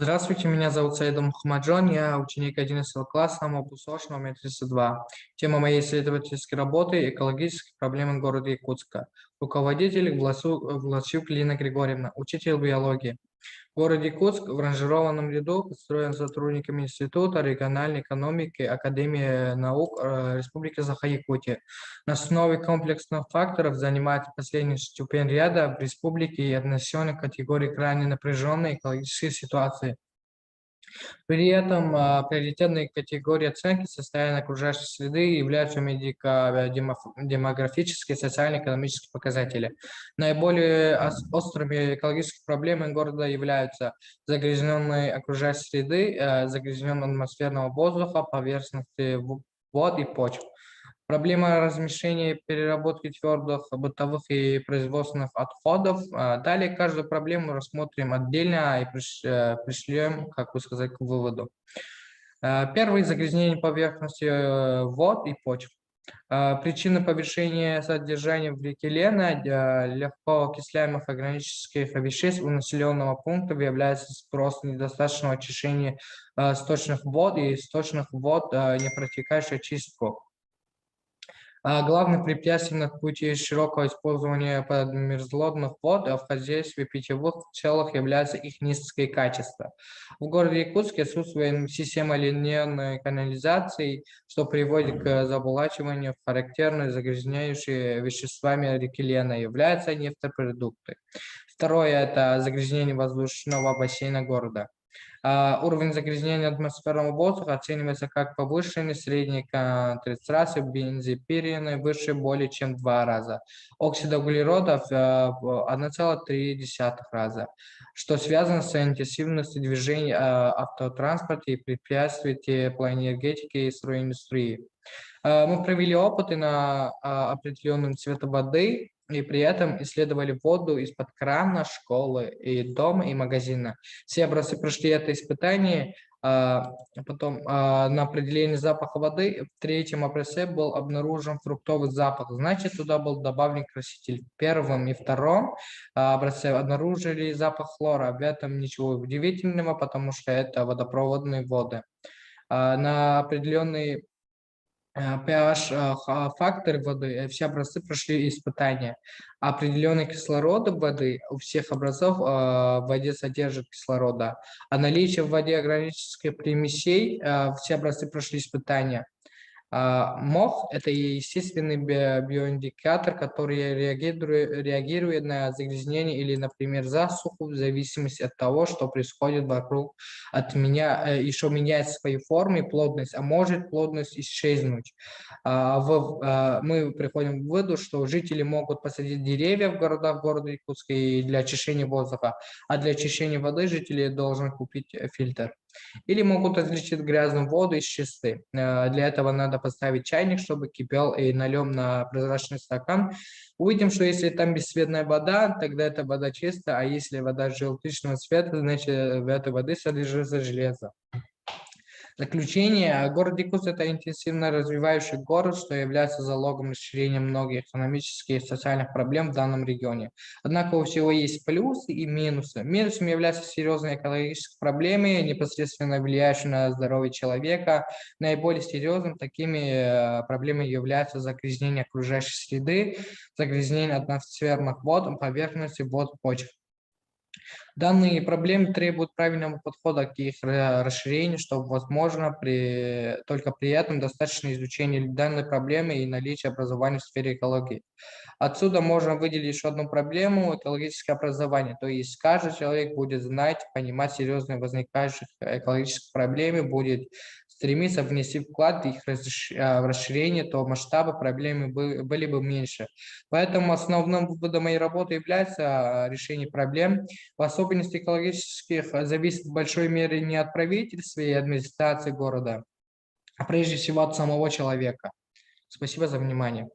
Здравствуйте, меня зовут Саида Мухаммаджон, я ученик 11 класса МОПУСОШ номер 32. Тема моей исследовательской работы – экологические проблемы города Якутска. Руководитель Власюк Лина Григорьевна, учитель биологии. Город Якутск в ранжированном ряду построен сотрудниками Института региональной экономики Академии наук Республики Саха-Якутия. На основе комплексных факторов занимает последнюю ступень ряда в республике и отнесен к категории крайне напряженной экологической ситуации. При этом приоритетной категорией оценки состояния окружающей среды являются медико-демографические и социально-экономические показатели. Наиболее острыми экологическими проблемами города являются загрязненные окружающей среды, загрязненного атмосферного воздуха, поверхности вод и почв. Проблема размещения и переработки твердых, бытовых и производственных отходов. Далее каждую проблему рассмотрим отдельно и пришлем, как бы сказать, к выводу. Первое – загрязнение поверхности вод и почв. Причина повышения содержания в реке Лена легко окисляемых органических веществ у населенного пункта является спрос недостаточного очищения сточных вод и сточных вод, не протекающую очистку. Главным препятствием на пути широкого использования подмерзлотных вод в хозяйстве питьевых целях является их низкое качество. В городе Якутске отсутствует система линейной канализации, что приводит к заболачиванию характерной загрязняющей веществами реки Лена, являются нефтепродукты. Второе – это загрязнение воздушного бассейна города. Уровень загрязнения атмосферного воздуха оценивается как повышенный, средний концентрации бензопирена выше более чем в 2 раза, оксида углерода в 1,3 раза, что связано с интенсивностью движения автотранспорта и препятствий теплоэнергетики и стройиндустрии. Мы провели опыты на определенном цвете воды, и при этом исследовали воду из-под крана, школы, и дома, и магазина. Все образцы прошли это испытание. Потом на определение запаха воды в третьем образце был обнаружен фруктовый запах. Значит, туда был добавлен краситель. В первом и втором образце обнаружили запах хлора. В этом ничего удивительного, потому что это водопроводные воды. На определенный pH-фактор воды, все образцы прошли испытания. Определенный кислород воды у всех образцов в воде содержит кислорода. А наличие в воде органических примесей, все образцы прошли испытания. МОХ – это естественный биоиндикатор, который реагирует на загрязнение или, например, засуху в зависимости от того, что происходит вокруг, еще меняет свои формы и плотность, а может плотность исчезнуть. Мы приходим к выводу, что жители могут посадить деревья в городах города Якутска для очищения воздуха, а для очищения воды жители должны купить фильтр. Или могут различить грязную воду из чистой. Для этого надо поставить чайник, чтобы кипел, и нальем на прозрачный стакан. Увидим, что если там бесцветная вода, тогда эта вода чистая, а если вода желтичного цвета, значит в этой воде содержится железо. Заключение. Город Якутск – это интенсивно развивающий город, что является залогом расширения многих экономических и социальных проблем в данном регионе. Однако у всего есть плюсы и минусы. Минусом являются серьезные экологические проблемы, непосредственно влияющие на здоровье человека. Наиболее серьезным такими проблемами являются загрязнение окружающей среды, загрязнение атмосферных вод, поверхности вод, почв. Данные проблемы требуют правильного подхода к их расширению, что возможно только при этом достаточно изучения данной проблемы и наличия образования в сфере экологии. Отсюда можно выделить еще одну проблему – экологическое образование. То есть каждый человек будет знать, понимать серьезные возникающие экологические проблемы, будет стремиться внести вклад в их расширение, то масштабы проблемы были бы меньше. Поэтому основным выводом моей работы является решение проблем, в особенности экологических, зависит в большой мере не от правительства и администрации города, а прежде всего от самого человека. Спасибо за внимание.